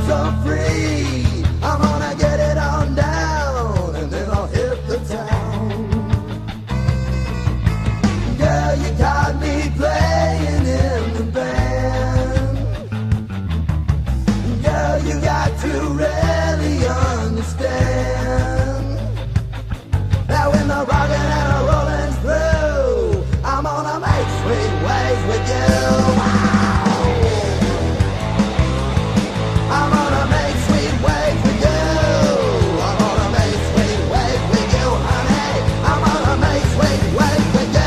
so free. I'm gonna get it on down, and then I'll hit the town. Girl, you got me playing in the band. Girl, you got to really understand. Now when the rockin' and the rolling's through, I'm gonna make sweet waves with you. I'm gonna make sweet waves with you. I'm gonna make sweet waves with you, honey. I'm gonna make sweet waves with you.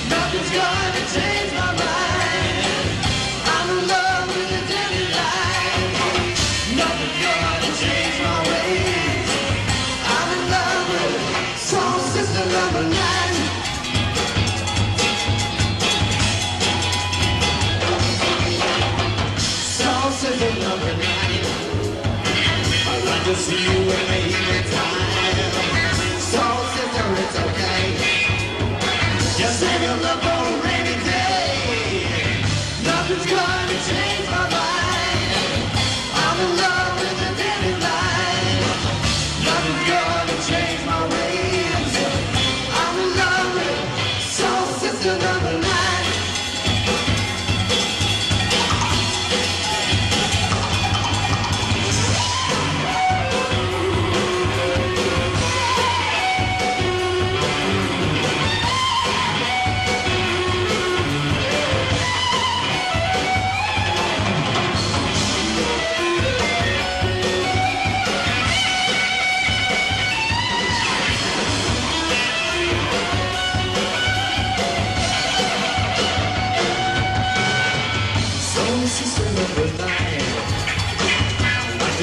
Nothing's gonna change my mind. I'm in love with a dirty life. build up on a rainy day. Nothing's gonna change my mind. I'm in love with the daily life. Nothing's gonna change my ways. I'm in love with soul sister number 9.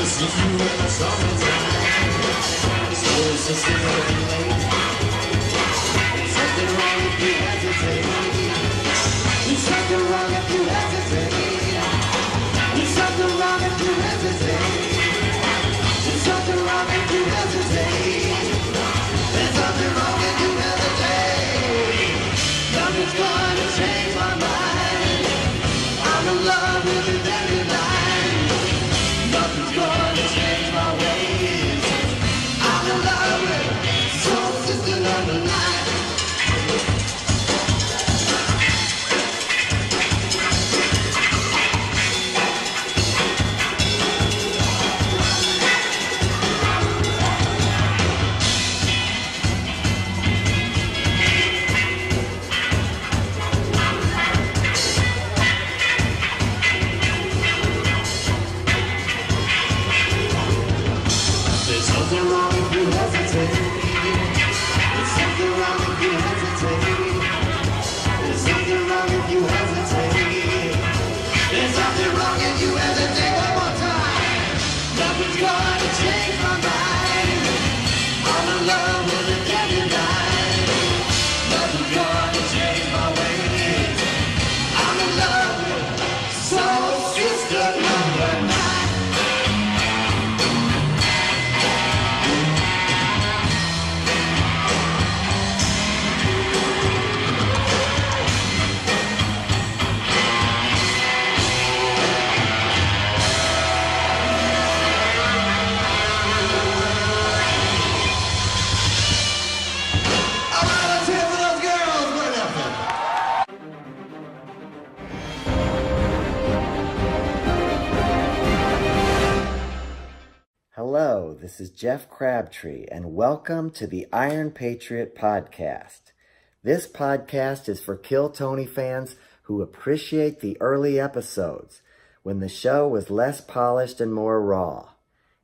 See you in the summertime. So sister, late. Something wrong if you hesitate. There's something wrong if you hesitate. There's something wrong if you hesitate. There's something wrong if you hesitate. There's something wrong if you hesitate. Nothing's gonna change my mind. I'm in love with the daily life. Nothing's gonna change my ways. I'm in love with soul sister number 9. There's something wrong if you hesitate. There's something wrong if you hesitate. There's something wrong if you hesitate. There's something wrong if you hesitate. One more time. Nothing's gonna change my mind. I'm in love with the daily life. Nothing's gonna change my ways. I'm in love with soul sister number 9. Hello, this is Jeff Crabtree, and welcome to the Iron Patriot podcast. This podcast is for Kill Tony fans who appreciate the early episodes, when the show was less polished and more raw.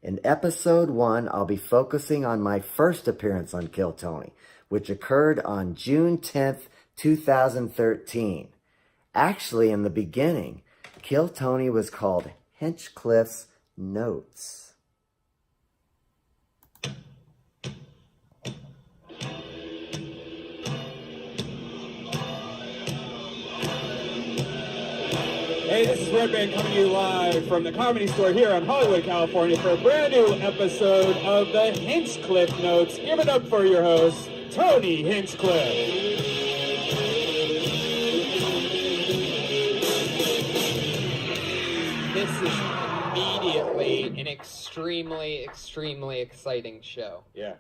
In episode 1, I'll be focusing on my first appearance on Kill Tony, which occurred on June 10th, 2013. Actually, in the beginning, Kill Tony was called Hinchcliffe's Notes. Hey, this is Redman coming to you live from the Comedy Store here in Hollywood, California for a brand new episode of the Hinchcliffe Notes. Give it up for your host, Tony Hinchcliffe. This is immediately an extremely exciting show. Yeah.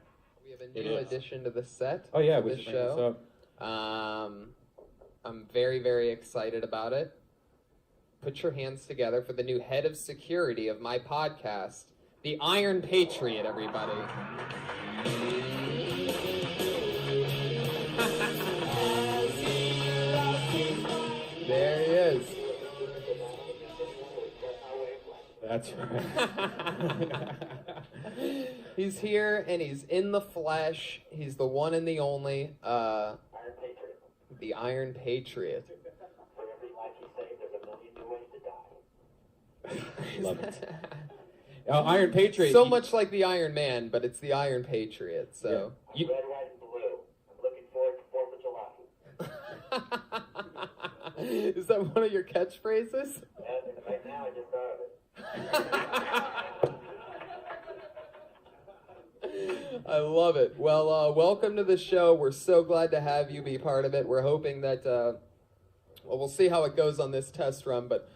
We have a new addition to the set. Oh yeah, of we this should bring this show. up. I'm very excited about it. Put your hands together for the new head of security of my podcast, the Iron Patriot, everybody. There he is. That's right. He's here and he's in the flesh. He's the one and the only, the Iron Patriot. For every life you save, there's a million new ways to die. Love it. Iron Patriot. So much like the Iron Man, but it's the Iron Patriot. So Yeah. Red, white, and blue. I'm looking forward to 4th of July. is that one of your catchphrases? And right now, I just thought of it. I love it. Well, welcome to the show. We're so glad to have you be part of it. We're hoping that, well, we'll see how it goes on this test run, but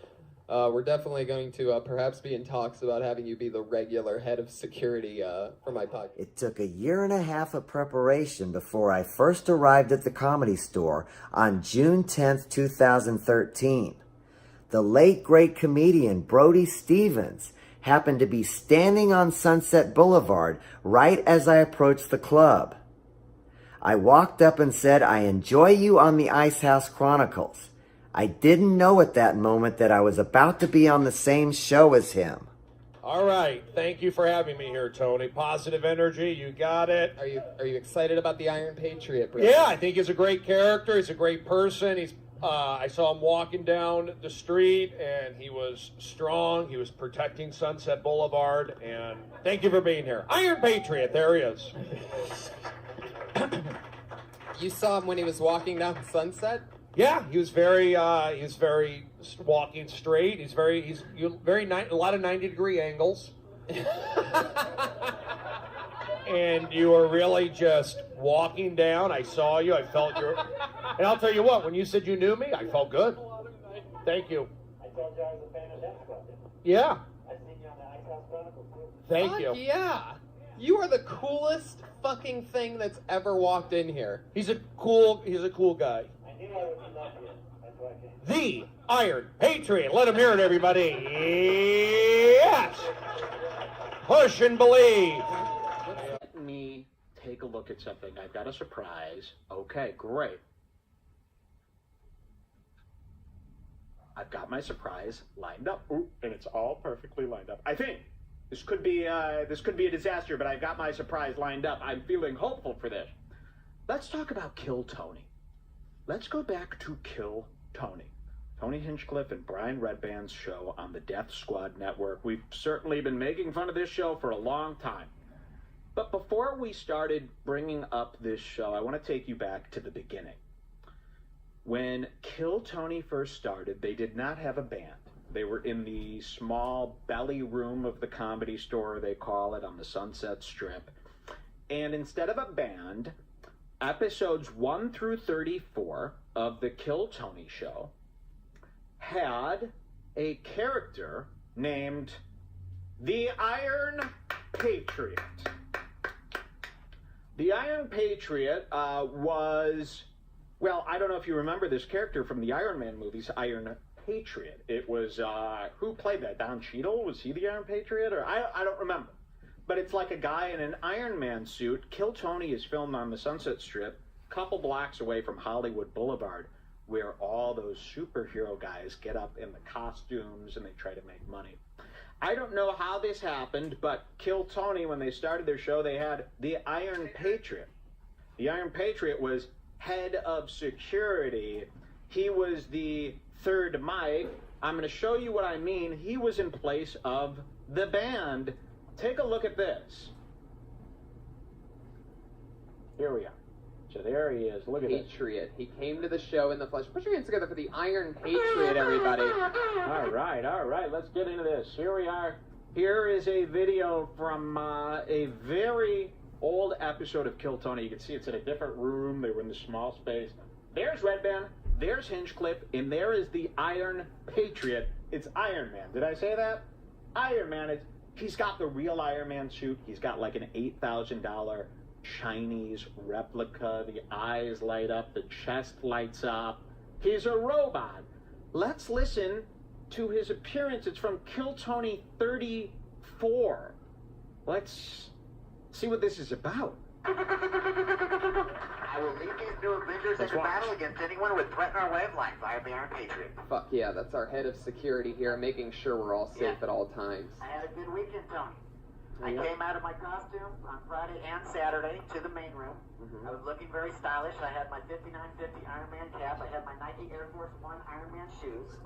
we're definitely going to perhaps be in talks about having you be the regular head of security for my podcast. It took a year and a half of preparation before I first arrived at the Comedy Store on June 10th, 2013. The late great comedian Brody Stevens happened to be standing on Sunset Boulevard right as I approached the club. I walked up and said, "I enjoy you on the Ice House Chronicles." I didn't know at that moment that I was about to be on the same show as him. All right. Thank you for having me here, Tony. Positive energy. You got it. Are you excited about the Iron Patriot, bro? Yeah, I think he's a great character. He's a great person. I saw him walking down the street, and he was strong. He was protecting Sunset Boulevard, and thank you for being here. Iron Patriot, there he is. You saw him when he was walking down Sunset? Yeah, he was very walking straight. He's a lot of 90-degree angles. And you were really just walking down. I saw you. I felt your... And I'll tell you what, when you said you knew me, I felt good. Thank you. I told you I was a fan of Death Squad. Yeah. I've seen you on the Ice House Chronicles too. Thank Fuck you. yeah. You are the coolest fucking thing that's ever walked in here. He's a cool guy. I knew I would be lucky. That's why I came. The Iron Patriot. Let him hear it, everybody. Yes. Push and believe. Let me take a look at something. I've got a surprise. Okay, great. I've got my surprise lined up. Ooh, and it's all perfectly lined up. I think this could be a disaster, but I've got my surprise lined up. I'm feeling hopeful for this. Let's talk about Kill Tony. Let's go back to Kill Tony. Tony Hinchcliffe and Brian Redband's show on the Death Squad Network. We've certainly been making fun of this show for a long time. But before we started bringing up this show, I want to take you back to the beginning. When Kill Tony first started, they did not have a band. They were in the small belly room of the Comedy Store, they call it, on the Sunset Strip. And instead of a band, episodes 1 through 34 of the Kill Tony show had a character named the Iron Patriot. The Iron Patriot was, well, I don't know if you remember this character from the Iron Man movies, Iron Patriot. It was, who played that? Don Cheadle? Was he the Iron Patriot? Or I don't remember. But it's like a guy in an Iron Man suit. Kill Tony is filmed on the Sunset Strip, a couple blocks away from Hollywood Boulevard, where all those superhero guys get up in the costumes and they try to make money. I don't know how this happened, but Kill Tony, when they started their show, they had the Iron Patriot. The Iron Patriot was head of security. He was the third mic. I'm going to show you what I mean. He was in place of the band. Take a look at this. Here we are. So there he is. Look at this. Patriot. He came to the show in the flesh. Put your hands together for the Iron Patriot, everybody. All right. Let's get into this. Here we are. Here is a video from a very old episode of Kill Tony. You can see it's in a different room. They were in the small space. There's Redband. There's Hinchcliffe. And there is the Iron Patriot. It's Iron Man. Did I say that? Iron Man. He's got the real Iron Man suit. He's got like an $8,000 Chinese replica. The eyes light up. The chest lights up. He's a robot. Let's listen to his appearance. It's from Kill Tony 34. Let's see what this is about. I will lead these new Avengers into battle against anyone who would threaten our way of life. I am the Iron Patriot. Fuck yeah, that's our head of security here, making sure we're all safe at all times. I had a good weekend, Tony. I came out of my costume on Friday and Saturday to the main room. I was looking very stylish. I had my 5950 Iron Man cap. I had my Nike Air Force One Iron Man shoes.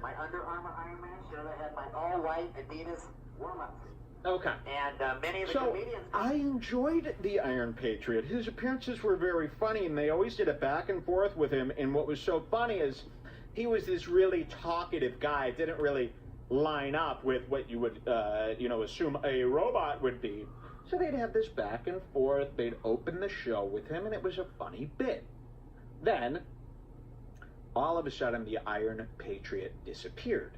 My Under Armour Iron Man shirt. I had my all-white Adidas warm-up suit. Okay. And many of the So, comedians... I enjoyed the Iron Patriot. His appearances were very funny, and they always did a back and forth with him. And what was so funny is he was this really talkative guy. Didn't really line up with what you would, assume a robot would be. So they'd have this back and forth. They'd open the show with him, and it was a funny bit. Then, all of a sudden, the Iron Patriot disappeared.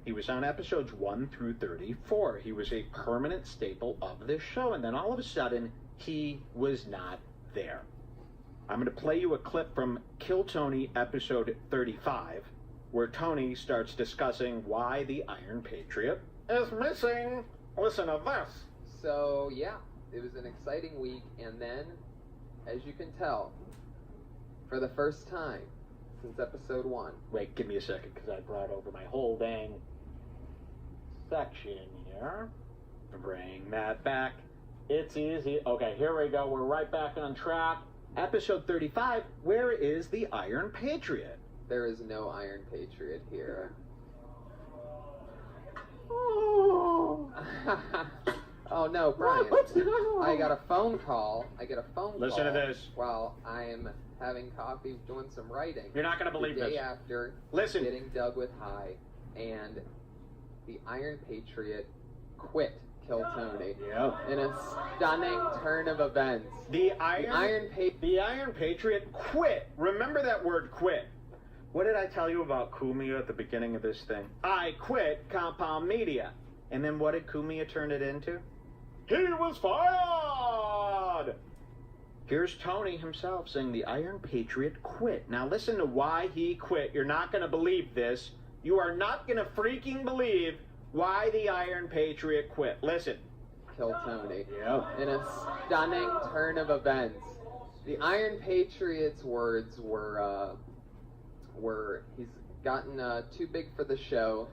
He was on episodes 1 through 34. He was a permanent staple of this show, and then all of a sudden, he was not there. I'm going to play you a clip from Kill Tony episode 35, where Tony starts discussing why the Iron Patriot is missing. Listen to this. So, yeah, it was an exciting week, and then, as you can tell, for the first time since episode 1. Wait, give me a second, because I brought over my whole dang section here. Bring that back. It's easy. Okay, here we go. We're right back on track. Episode 35, where is the Iron Patriot? There is no Iron Patriot here. Oh, Oh no, Brian. I got a phone call. Listen to this. While I'm having coffee doing some writing. You're not going to believe the day this. after Listen. getting dug with high, and the Iron Patriot quit Kill Tony. Yep. In a stunning turn of events. The Iron Patriot quit. Remember that word, quit. What did I tell you about Kumiya at the beginning of this thing? I quit Compound Media. And then what did Kumiya turn it into? He was fired! Here's Tony himself saying the Iron Patriot quit. Now listen to why he quit. You're not going to believe this. You are not going to freaking believe why the Iron Patriot quit. Listen. Kill Tony. Yep. In a stunning turn of events. The Iron Patriot's words were he's gotten too big for the show.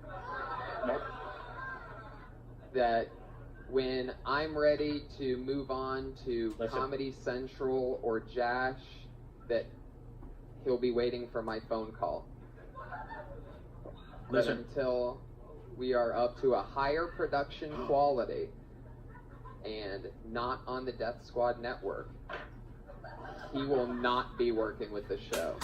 That when I'm ready to move on to Comedy Central or Jash, that he'll be waiting for my phone call. Listen. But until we are up to a higher production quality and not on the Death Squad network, he will not be working with the show.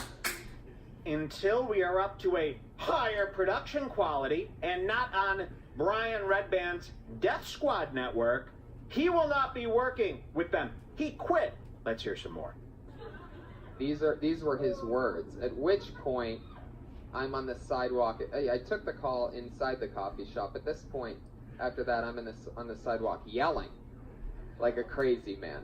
Until we are up to a higher production quality and not on Brian Redband's Death Squad network, he will not be working with them. He quit. Let's hear some more. These were his words. At which point, I'm on the sidewalk. I took the call inside the coffee shop. At this point, after that, I'm on the sidewalk yelling like a crazy man.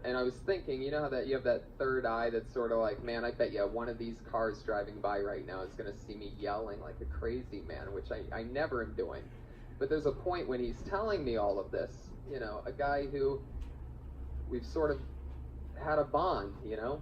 And I was thinking, you know how that you have that third eye that's sort of like, man, I bet you one of these cars driving by right now is going to see me yelling like a crazy man, which I never am doing. But there's a point when he's telling me all of this, you know, a guy who we've sort of had a bond, you know?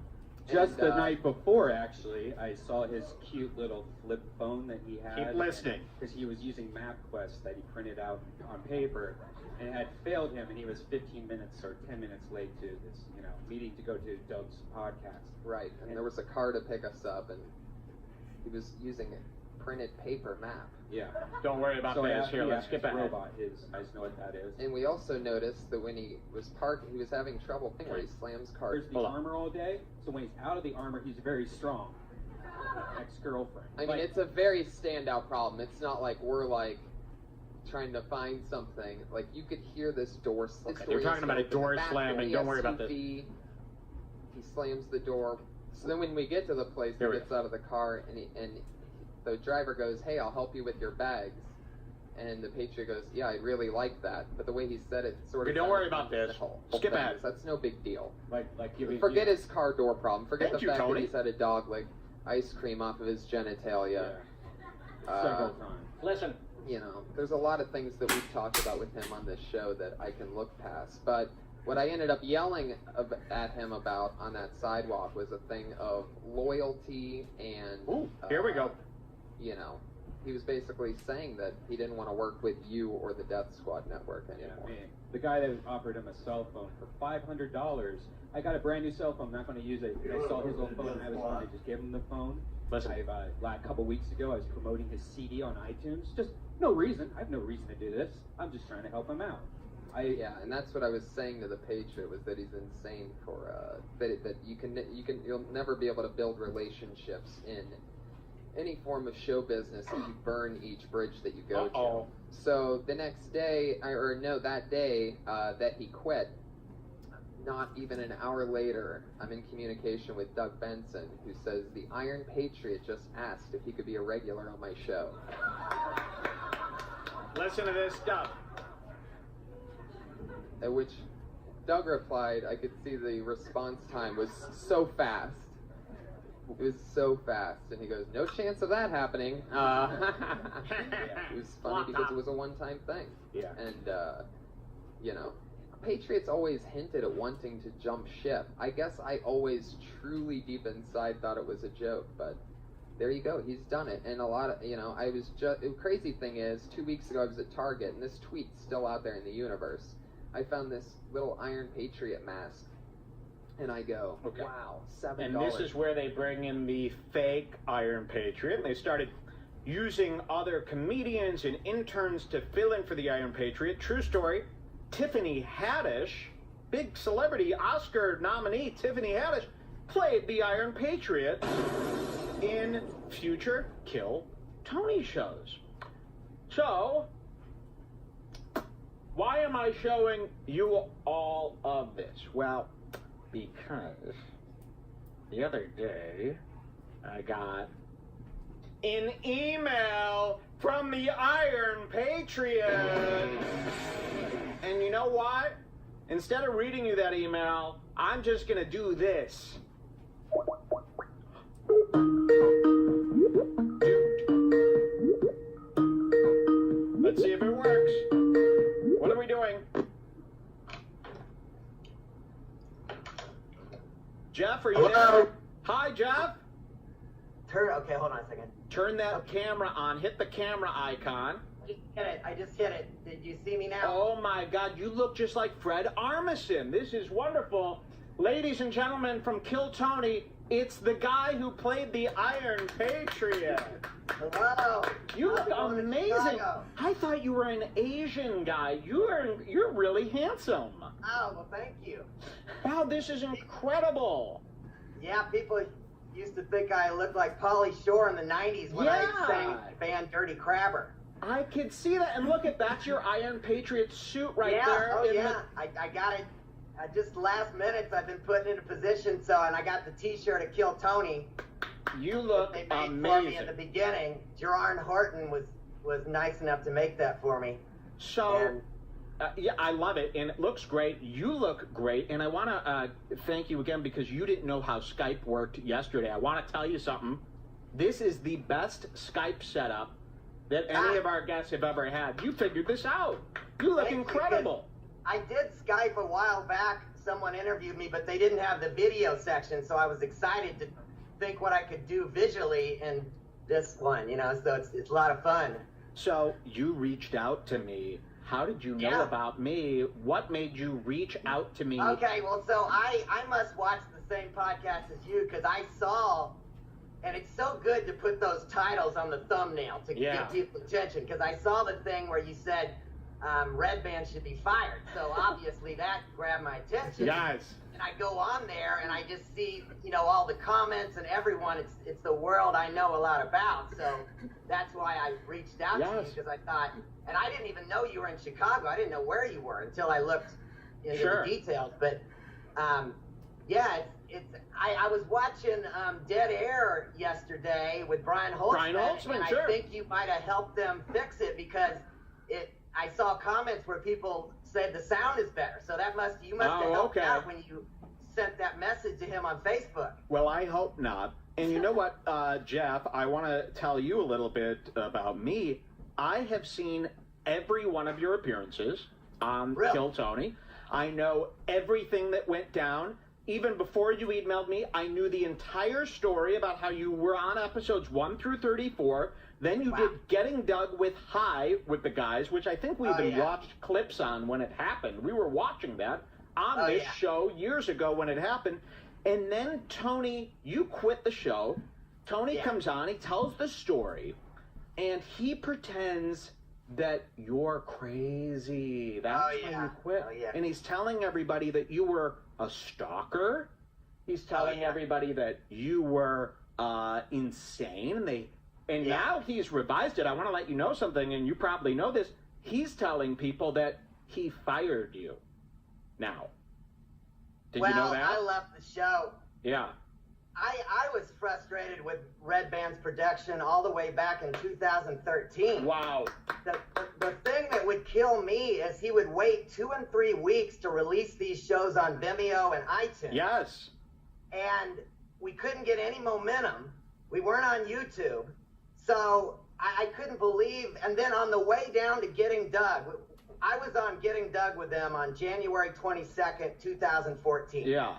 Just the night before, actually, I saw his cute little flip phone that he had. Keep listening. Because he was using MapQuest that he printed out on paper, and it had failed him, and he was 15 minutes or 10 minutes late to this, you know, meeting to go to Doug's podcast. Right, and there was a car to pick us up, and he was using a printed paper map. Yeah. Don't worry about this. Here, let's skip ahead. Robot is, I just know what that is. And we also noticed that when he was parked, he was having trouble where he slams cars. There's the armor all day, so when he's out of the armor, he's very strong. Ex-girlfriend. I mean, it's a very standout problem. It's not like we're like trying to find something. Like you could hear this door. Okay, you're talking about a door slamming. Don't worry about this. He slams the door. So then when we get to the place, he gets out of the car and the driver goes, "Hey, I'll help you with your bags." And the Patriot goes, "Yeah, I really like that." But the way he said it sort of... Don't worry about this. Skip ahead. That's no big deal. Forget his car door problem. Forget the fact Tony. that he's had a dog lick ice cream off of his genitalia. Several times. Listen. You know, there's a lot of things that we've talked about with him on this show that I can look past. But what I ended up yelling at him about on that sidewalk was a thing of loyalty and... Ooh, here we go. You know, he was basically saying that he didn't want to work with you or the Death Squad network anymore. Yeah, man. The guy that offered him a cell phone for $500. I got a brand new cell phone. I'm not going to use it. I saw his old phone and I was going to just give him the phone. Listen. A couple weeks ago, I was promoting his CD on iTunes. Just no reason. I have no reason to do this. I'm just trying to help him out. Yeah, and that's what I was saying to the Patriot was that he's insane for that you'll never be able to build relationships in any form of show business if you burn each bridge that you go to. So the next day, that day that he quit, not even an hour later, I'm in communication with Doug Benson, who says the Iron Patriot just asked if he could be a regular on my show. Listen to this stuff. At which Doug replied, I could see the response time was so fast. It was so fast. And he goes, no chance of that happening. It was funny because it was a one-time thing. Yeah. And, Patriots always hinted at wanting to jump ship. I guess I always truly deep inside thought it was a joke, but there you go. He's done it. And a lot of, the crazy thing is, 2 weeks ago I was at Target, and this tweet's still out there in the universe. I found this little Iron Patriot mask, and I go, okay. Wow, $7. And this is where they bring in the fake Iron Patriot, and they started using other comedians and interns to fill in for the Iron Patriot. True story. Tiffany Haddish, big celebrity Oscar nominee Tiffany Haddish, played the Iron Patriot in future Kill Tony shows. So, why am I showing you all of this? Well, because the other day I got an email from the Iron Patriot. And you know what? Instead of reading you that email, I'm just going to do this. Let's see if it works. What are we doing? Jeff, are you Hello? there? Hi, Jeff. Okay, hold on a second. Turn that camera on. Hit the camera icon. I just hit it. Did you see me now? Oh my God, you look just like Fred Armisen. This is wonderful. Ladies and gentlemen from Kill Tony, it's the guy who played the Iron Patriot. Hello. You look amazing. I thought you were an Asian guy. You're really handsome. Oh, well, thank you. Wow, this is incredible. Yeah, people used to think I looked like Pauly Shore in the 90s when I sang the band Dirty Crabber. I could see that, and look at that's your Iron Patriot suit right there. Oh yeah, I got it. Just last minutes, I've been putting in a position, and I got the T-shirt of Kill Tony. You look they made amazing. for me in the beginning. Gerard Horton was nice enough to make that for me. So, yeah, I love it, and it looks great. You look great, and I want to thank you again because you didn't know how Skype worked yesterday. I want to tell you something. This is the best Skype setup that any of our guests have ever had. You figured this out. You look incredible. I did Skype a while back. Someone interviewed me, but they didn't have the video section, so I was excited to think what I could do visually in this one, so it's a lot of fun. So you reached out to me. How did you know about me? What made you reach out to me? Okay, well, so I must watch the same podcast as you because I saw... And it's so good to put those titles on the thumbnail to get people's attention, because I saw the thing where you said Red Band should be fired. So obviously that grabbed my attention. Yes. And I go on there and I just see, all the comments and everyone. It's the world I know a lot about. So that's why I reached out to you, because I thought, and I didn't even know you were in Chicago. I didn't know where you were until I looked into the details. But I was watching Dead Air yesterday with Brian Holtzman, and I think you might have helped them fix it because I saw comments where people said the sound is better. So you must have helped out when you sent that message to him on Facebook. Well, I hope not. And you know what, Jeff, I want to tell you a little bit about me. I have seen every one of your appearances on Kill Tony. I know everything that went down. Even before you emailed me, I knew the entire story about how you were on episodes 1 through 34. Then you did Getting Dug with High with the guys, which I think we even watched clips on when it happened. We were watching that on this show years ago when it happened. And then, Tony, you quit the show. Tony comes on, he tells the story, and he pretends that you're crazy. That's why you quit. And he's telling everybody that you were a stalker. He's telling everybody that you were insane. And now he's revised it. I want to let you know something, and you probably know this. He's telling people that he fired you now. Did you know that? I left the show. Yeah. I was frustrated with Red Band's production all the way back in 2013. Wow. The thing that would kill me is he would wait 2 and 3 weeks to release these shows on Vimeo and iTunes. Yes. And we couldn't get any momentum. We weren't on YouTube. So I couldn't believe. And then on the way down to Getting Doug, I was on Getting Doug with them on January 22nd, 2014. Yeah.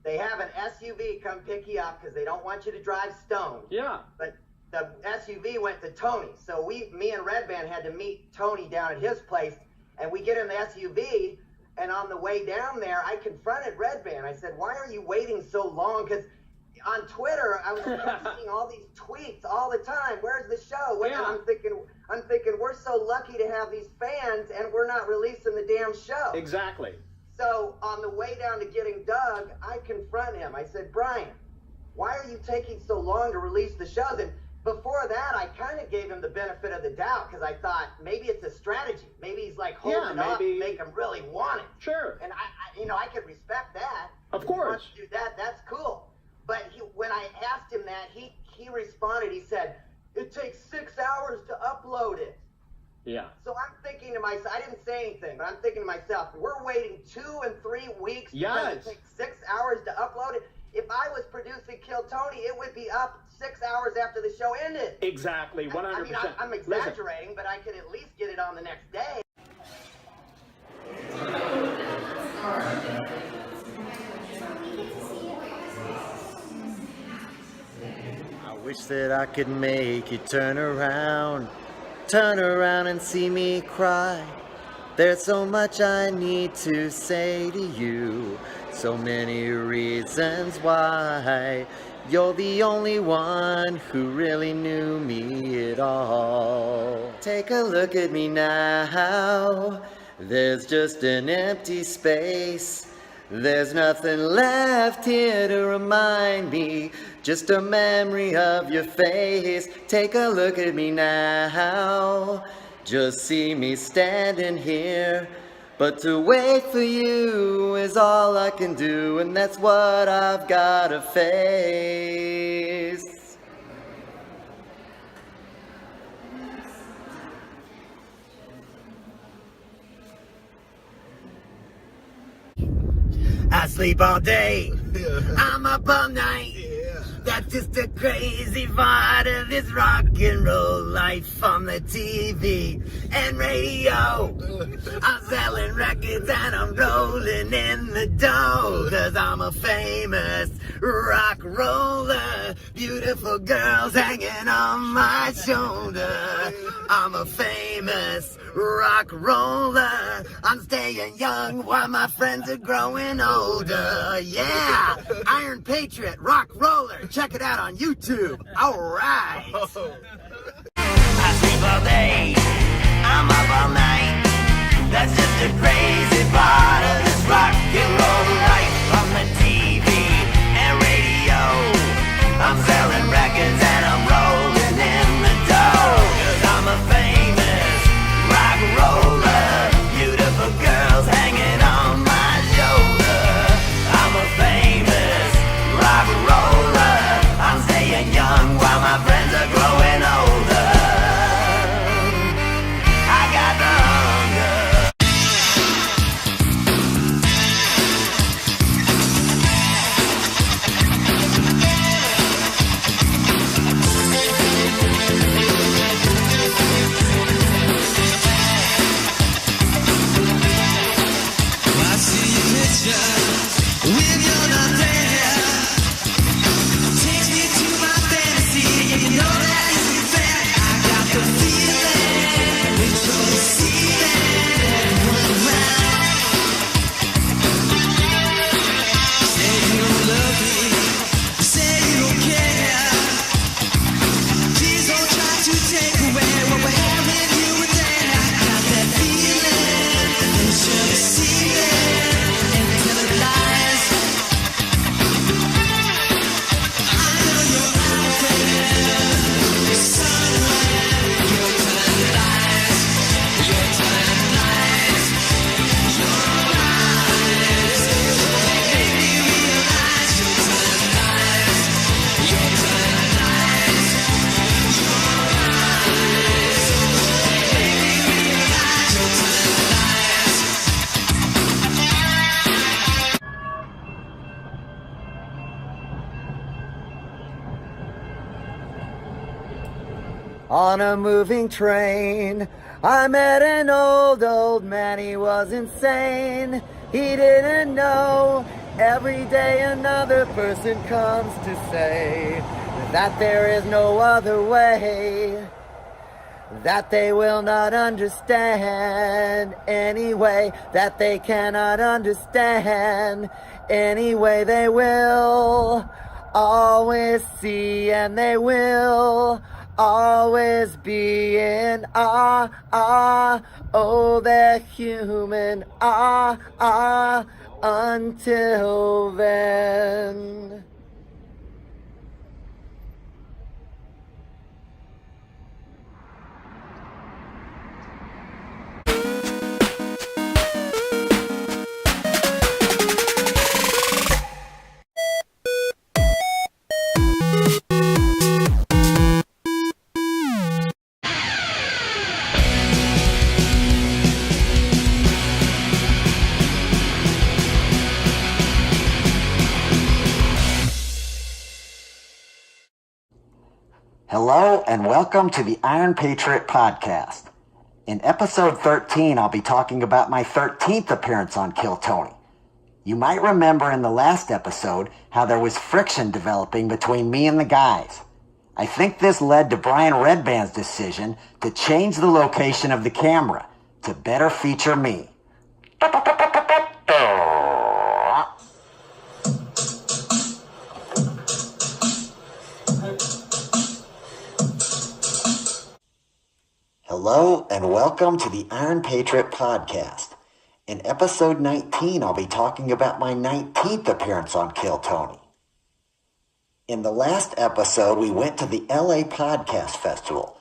They have an SUV come pick you up because they don't want you to drive stoned. Yeah. But the SUV went to Tony. So me and Red Band had to meet Tony down at his place. And we get in the SUV. And on the way down there, I confronted Red Band. I said, why are you waiting so long? Because on Twitter, I was seeing all these tweets all the time. Where's the show? And I'm thinking, we're so lucky to have these fans, and we're not releasing the damn show. Exactly. So on the way down to Getting Doug, I confront him. I said, Brian, why are you taking so long to release the shows? And before that, I kind of gave him the benefit of the doubt because I thought maybe it's a strategy. Maybe he's like holding up to make him really want it. Sure. And I could respect that. Of course. If he wants to do that, that's cool. But when I asked him that, he responded. He said, it takes 6 hours to upload it. Yeah. So I'm thinking to myself, I didn't say anything, but I'm thinking to myself, we're waiting 2 and 3 weeks because it takes 6 hours to upload it. If I was producing Kill Tony, it would be up 6 hours after the show ended. Exactly, 100%. I mean, I'm exaggerating, but I could at least get it on the next day. I wish that I could make you turn around and see me cry. There's so much I need to say to you, so many reasons why. You're the only one who really knew me at all. Take a look at me now, there's just an empty space. There's nothing left here to remind me, just a memory of your face. Take a look at me now, just see me standing here. But to wait for you is all I can do, and that's what I've gotta face. I sleep all day, I'm up all night. That's just a crazy part of this rock and roll life. On the TV and radio, I'm selling records and I'm rolling in the dough. 'Cause I'm a famous rock roller, beautiful girls hanging on my shoulder. I'm a famous rock roller, I'm staying young while my friends are growing older. Yeah, Iron Patriot, rock roller, check it out on YouTube. Alright. I sleep all day, I'm up all night. That's just a crazy part of this rock and roll life. On the TV and radio, I'm selling records and I'm rolling in the dough. 'Cause I'm a famous rock roller, beautiful girls hanging on my shoulder. I'm a famous rock roller, I'm staying young while my friends are growing older. I got the hunger. on a moving train. I met an old man, he was insane. He didn't know every day another person comes to say that there is no other way, that they will not understand anyway, that they cannot understand anyway. They will always see, and they will always be in awe. Oh, they're human, until then. Hello and welcome to the Iron Patriot podcast. In episode 13, I'll be talking about my 13th appearance on Kill Tony. You might remember in the last episode how there was friction developing between me and the guys. I think this led to Brian Redband's decision to change the location of the camera to better feature me. Hello and welcome to the Iron Patriot podcast. In episode 19, I'll be talking about my 19th appearance on Kill Tony. In the last episode, we went to the LA Podcast Festival.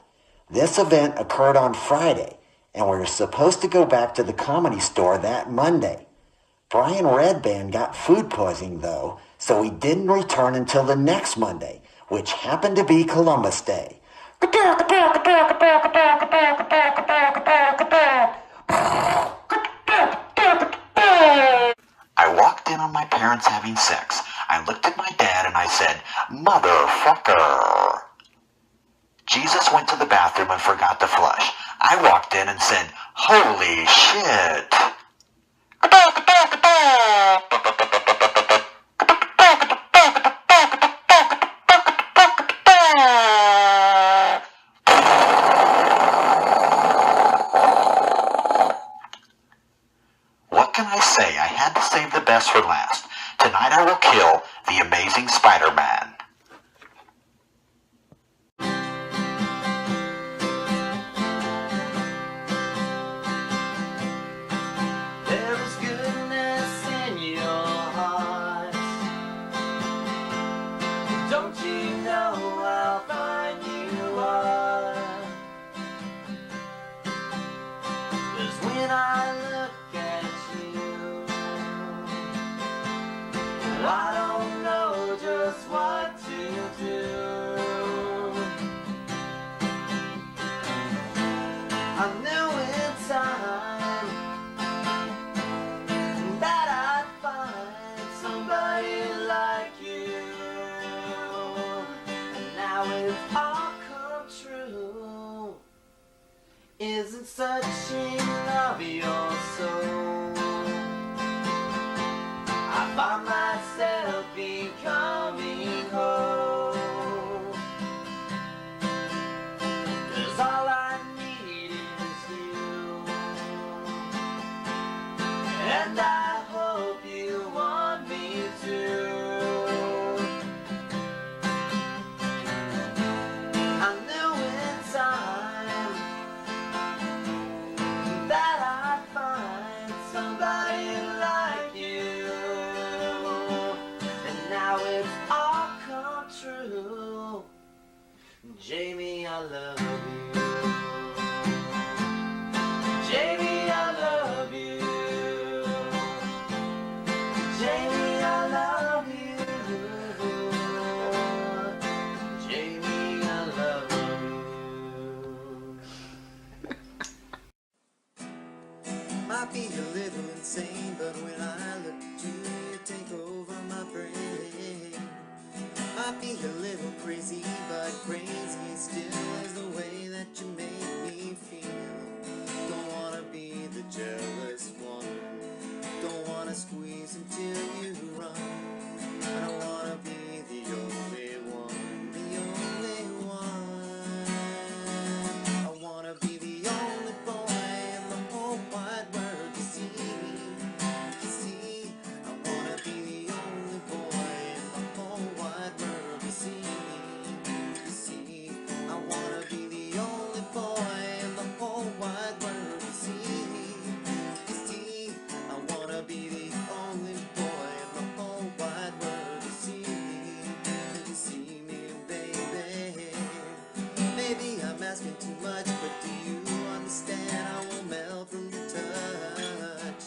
This event occurred on Friday, and we were supposed to go back to the Comedy Store that Monday. Brian Redband got food poisoning, though, so we didn't return until the next Monday, which happened to be Columbus Day. I walked in on my parents having sex. I looked at my dad and I said, "Motherfucker." Jesus went to the bathroom and forgot to flush. I walked in and said, "Holy shit." What can I say? I had to save the best for last. Tonight I will kill the Amazing Spider-Man. There is goodness in your heart. Don't you know how fine you are? 'Cause when I look at you, I don't know just what to do. I knew in time that I'd find somebody like you, and now it's all come true. Isn't searching of your soul, I find myself becoming whole. 'Cause all I need is you, and I hope you want me to. I knew in time that I'd find somebody like you, and now it's all come true. Jamie, I love you. Jamie, I love you. Jamie, I love you. Jamie, I love you. Might be a little insane, but when I look at you, you take over my brain. Might be a little crazy, but crazy still is the way asking too much, but do you understand? I won't melt from your touch.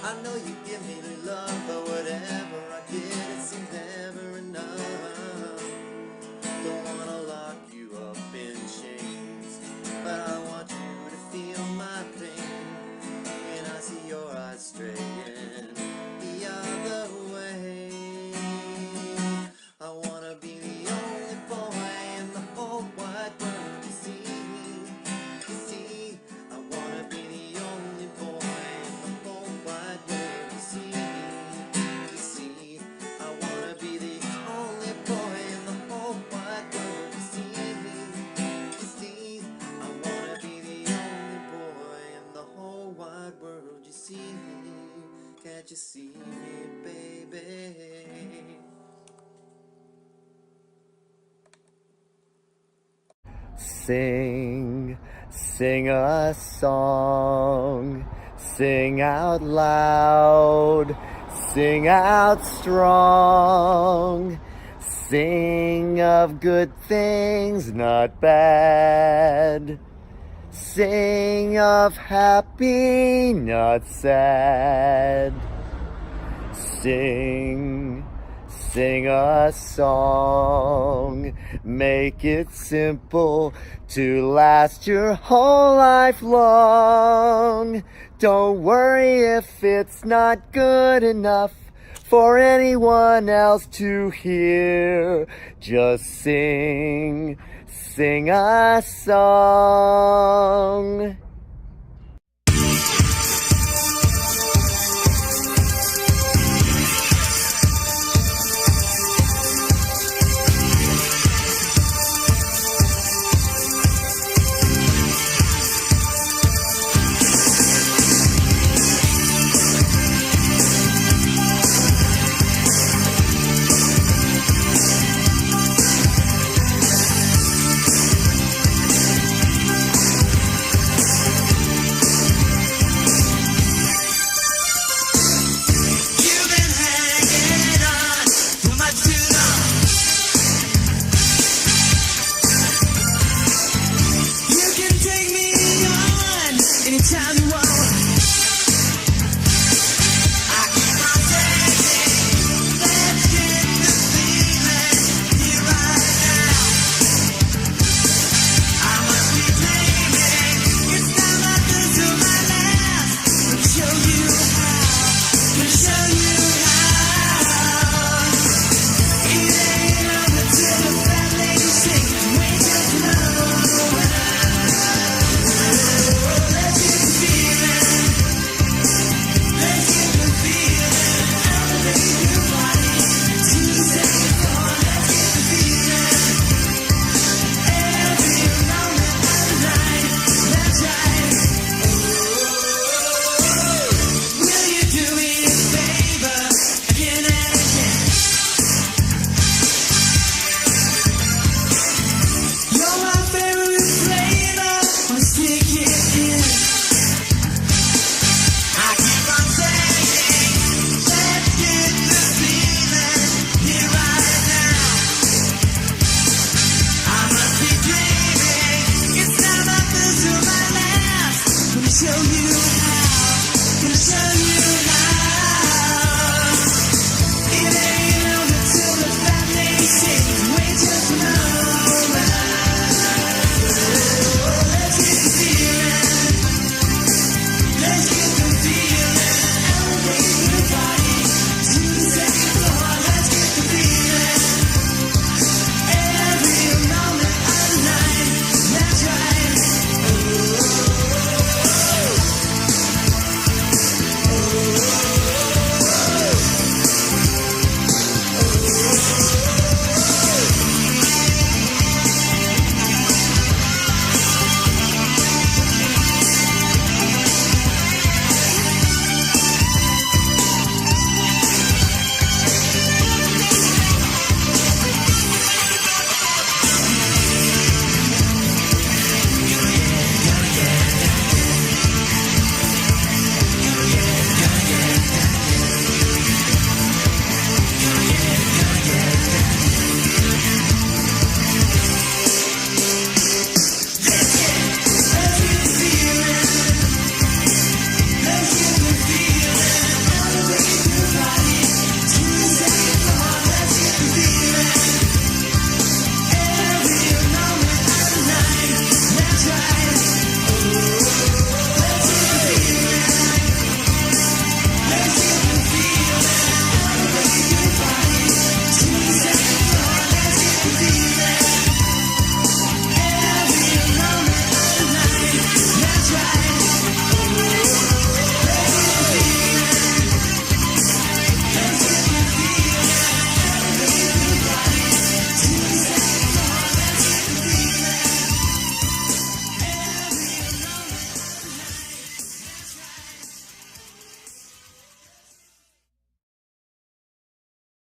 I know you give me love, but whatever I get, it seems never enough. Don't wanna lock you up in chains, but I want you to feel my pain. And I see your eyes straying the other way. I wanna be the only boy in the whole wide world to see. You see, I wanna be the only boy in the whole wide world to see. You see, I wanna be the only boy in the whole wide world to see. You see, I wanna be the only boy in the whole wide world. You see me? Can't you see me, baby? Sing, sing a song, sing out loud, sing out strong, sing of good things, not bad, sing of happy, not sad. Sing, sing a song, make it simple to last your whole life long. Don't worry if it's not good enough for anyone else to hear. Just sing, sing a song.